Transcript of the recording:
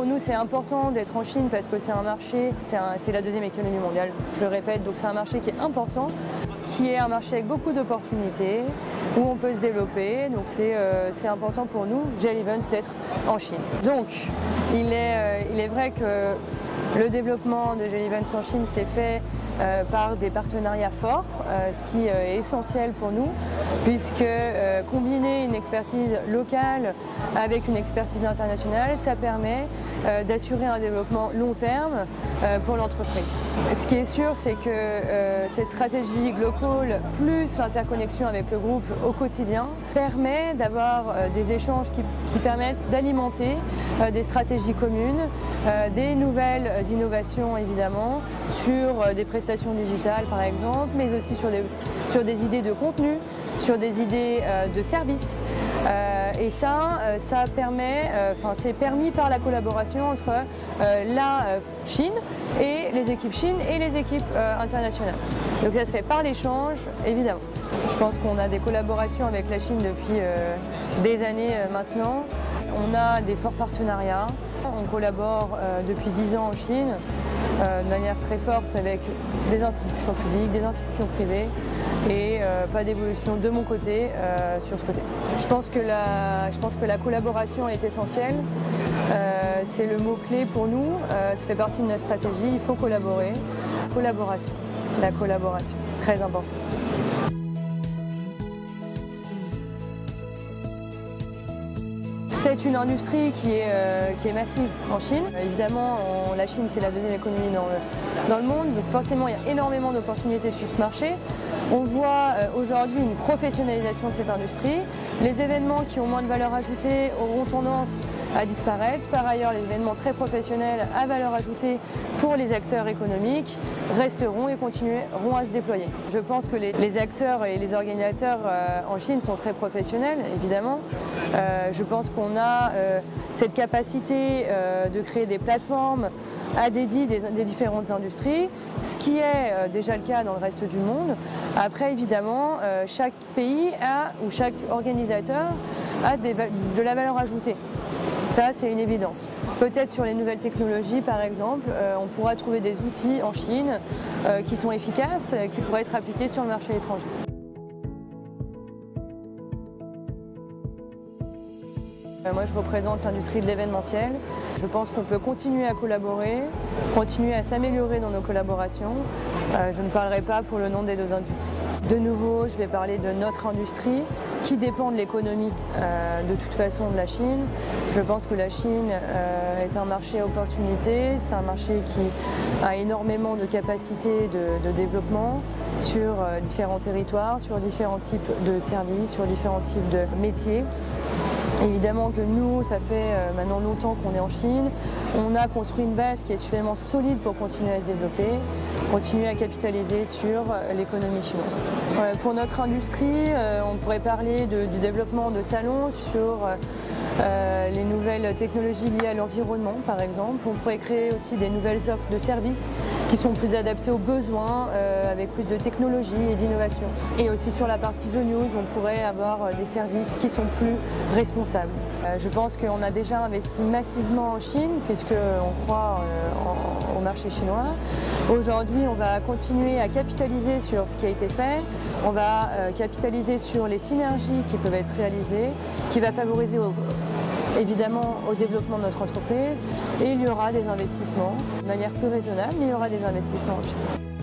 nous, c'est important d'être en Chine parce que c'est un marché, c'est la deuxième économie mondiale, je le répète, donc c'est un marché qui est important, qui est un marché avec beaucoup d'opportunités, où on peut se développer, donc c'est important pour nous, JL Events, d'être en Chine. Donc, il est vrai que le développement de JL Events en Chine s'est fait par des partenariats forts, ce qui est essentiel pour nous, puisque combiner une expertise locale avec une expertise internationale, ça permet d'assurer un développement long terme pour l'entreprise. Ce qui est sûr, c'est que cette stratégie globale plus l'interconnexion avec le groupe au quotidien permet d'avoir des échanges qui permettent d'alimenter des stratégies communes, des nouvelles innovations évidemment, sur des prestations digitales par exemple, mais aussi sur des idées de contenu, sur des idées de services. Et ça permet, c'est permis par la collaboration entre la Chine et les équipes Chine et les équipes internationales. Donc ça se fait par l'échange, évidemment. Je pense qu'on a des collaborations avec la Chine depuis des années maintenant. On a des forts partenariats. On collabore depuis 10 ans en Chine de manière très forte avec des institutions publiques, des institutions privées et pas d'évolution de mon côté sur ce côté. Je pense que la collaboration est essentielle. C'est le mot-clé pour nous. Ça fait partie de notre stratégie. Il faut collaborer. Collaboration. La collaboration. Très important. C'est une industrie qui est massive en Chine. Évidemment, la Chine, c'est la deuxième économie dans le monde, donc forcément, il y a énormément d'opportunités sur ce marché. On voit aujourd'hui une professionnalisation de cette industrie. Les événements qui ont moins de valeur ajoutée auront tendance à disparaître. Par ailleurs, les événements très professionnels à valeur ajoutée pour les acteurs économiques resteront et continueront à se déployer. Je pense que les acteurs et les organisateurs en Chine sont très professionnels, évidemment. Je pense qu'on a cette capacité de créer des plateformes à dédier des différentes industries, ce qui est déjà le cas dans le reste du monde. Après, évidemment, chaque pays ou chaque organisateur a de la valeur ajoutée. Ça, c'est une évidence. Peut-être sur les nouvelles technologies, par exemple, on pourra trouver des outils en Chine qui sont efficaces, qui pourraient être appliqués sur le marché étranger. Moi, je représente l'industrie de l'événementiel. Je pense qu'on peut continuer à collaborer, continuer à s'améliorer dans nos collaborations. Je ne parlerai pas pour le nom des deux industries. De nouveau, je vais parler de notre industrie qui dépend de l'économie de toute façon de la Chine. Je pense que la Chine est un marché à opportunité, c'est un marché qui a énormément de capacités de développement sur différents territoires, sur différents types de services, sur différents types de métiers. Évidemment que nous, ça fait maintenant longtemps qu'on est en Chine. On a construit une base qui est suffisamment solide pour continuer à se développer, continuer à capitaliser sur l'économie chinoise. Pour notre industrie, on pourrait parler du développement de salons sur les nouvelles technologies liées à l'environnement, par exemple. On pourrait créer aussi des nouvelles offres de services qui sont plus adaptées aux besoins, avec plus de technologie et d'innovation. Et aussi sur la partie venues, on pourrait avoir des services qui sont plus responsables. Je pense qu'on a déjà investi massivement en Chine, puisqu'on croit au marché chinois. Aujourd'hui, on va continuer à capitaliser sur ce qui a été fait. On va capitaliser sur les synergies qui peuvent être réalisées, ce qui va favoriser évidemment au développement de notre entreprise. Et il y aura des investissements de manière plus raisonnable, mais il y aura des investissements en Chine.